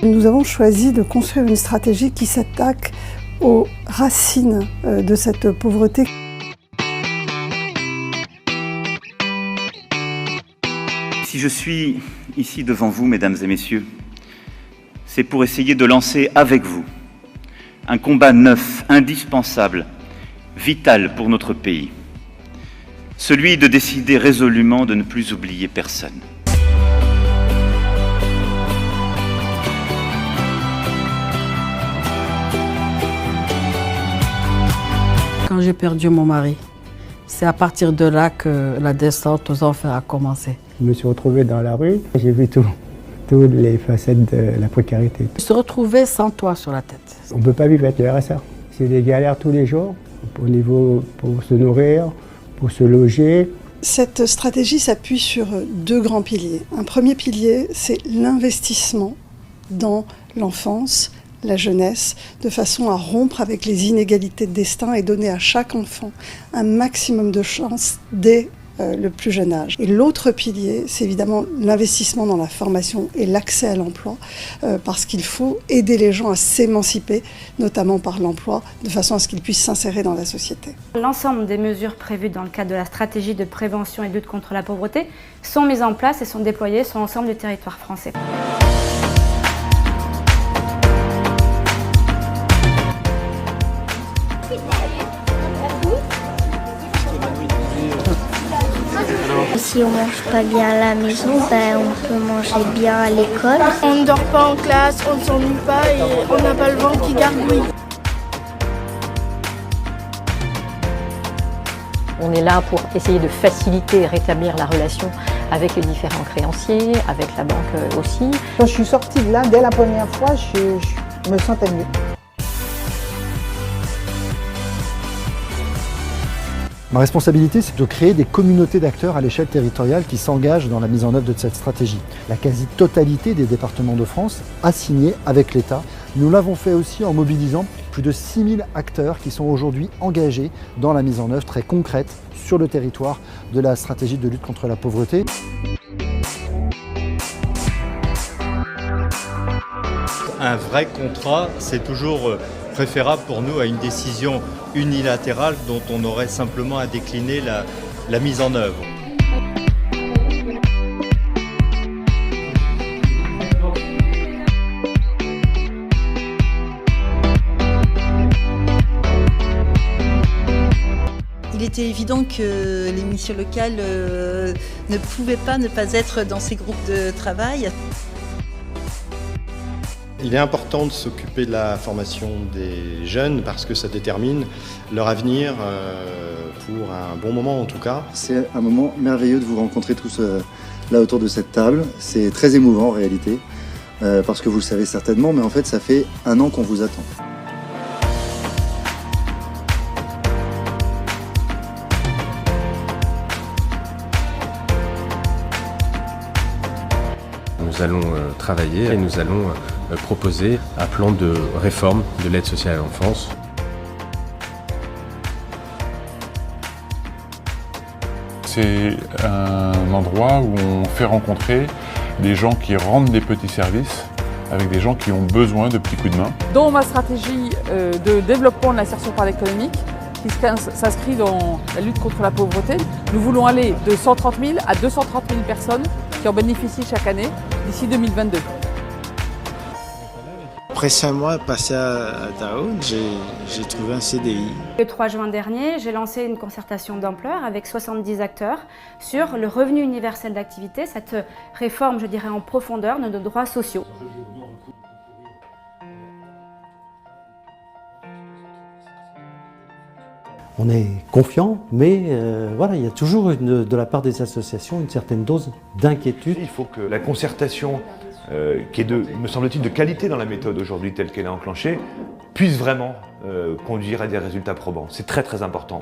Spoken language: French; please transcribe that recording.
Nous avons choisi de construire une stratégie qui s'attaque aux racines de cette pauvreté. Si je suis ici devant vous, mesdames et messieurs, c'est pour essayer de lancer avec vous un combat neuf, indispensable, vital pour notre pays. Celui de décider résolument de ne plus oublier personne. Quand j'ai perdu mon mari, c'est à partir de là que la descente aux enfers a commencé. Je me suis retrouvé dans la rue, j'ai vu toutes les facettes de la précarité. Se retrouver sans toit sur la tête. On ne peut pas vivre avec le RSA. C'est des galères tous les jours, pour se nourrir, pour se loger. Cette stratégie s'appuie sur deux grands piliers. Un premier pilier, c'est l'investissement dans l'enfance, la jeunesse, de façon à rompre avec les inégalités de destin et donner à chaque enfant un maximum de chances dès le plus jeune âge. Et l'autre pilier, c'est évidemment l'investissement dans la formation et l'accès à l'emploi, parce qu'il faut aider les gens à s'émanciper, notamment par l'emploi, de façon à ce qu'ils puissent s'insérer dans la société. L'ensemble des mesures prévues dans le cadre de la stratégie de prévention et de lutte contre la pauvreté sont mises en place et sont déployées sur l'ensemble du territoire français. Si on mange pas bien à la maison, on peut manger bien à l'école. On ne dort pas en classe, on ne s'ennuie pas et on n'a pas le ventre qui gargouille. On est là pour essayer de faciliter et rétablir la relation avec les différents créanciers, avec la banque aussi. Quand je suis sortie de là, dès la première fois, je me sentais mieux. Ma responsabilité, c'est de créer des communautés d'acteurs à l'échelle territoriale qui s'engagent dans la mise en œuvre de cette stratégie. La quasi-totalité des départements de France a signé avec l'État. Nous l'avons fait aussi en mobilisant plus de 6000 acteurs qui sont aujourd'hui engagés dans la mise en œuvre très concrète sur le territoire de la stratégie de lutte contre la pauvreté. Un vrai contrat, c'est toujours préférable pour nous à une décision unilatérale dont on aurait simplement à décliner la mise en œuvre. Il était évident que les missions locales ne pouvaient pas ne pas être dans ces groupes de travail. Il est important de s'occuper de la formation des jeunes parce que ça détermine leur avenir pour un bon moment en tout cas. C'est un moment merveilleux de vous rencontrer tous là autour de cette table. C'est très émouvant en réalité parce que vous le savez certainement, mais en fait ça fait 1 an qu'on vous attend. Nous allons travailler et nous allons proposer un plan de réforme de l'aide sociale à l'enfance. C'est un endroit où on fait rencontrer des gens qui rendent des petits services avec des gens qui ont besoin de petits coups de main. Dans ma stratégie de développement de l'insertion par l'économique, qui s'inscrit dans la lutte contre la pauvreté, nous voulons aller de 130 000 à 230 000 personnes qui en bénéficient chaque année d'ici 2022. Après 5 mois passés à Daoud, j'ai trouvé un CDI. Le 3 juin dernier, j'ai lancé une concertation d'ampleur avec 70 acteurs sur le revenu universel d'activité, cette réforme, je dirais, en profondeur de nos droits sociaux. On est confiant, mais voilà, il y a toujours de la part des associations une certaine dose d'inquiétude. Il faut que la concertation, qui est me semble-t-il, de qualité dans la méthode aujourd'hui telle qu'elle est enclenchée, puisse vraiment conduire à des résultats probants. C'est très très important.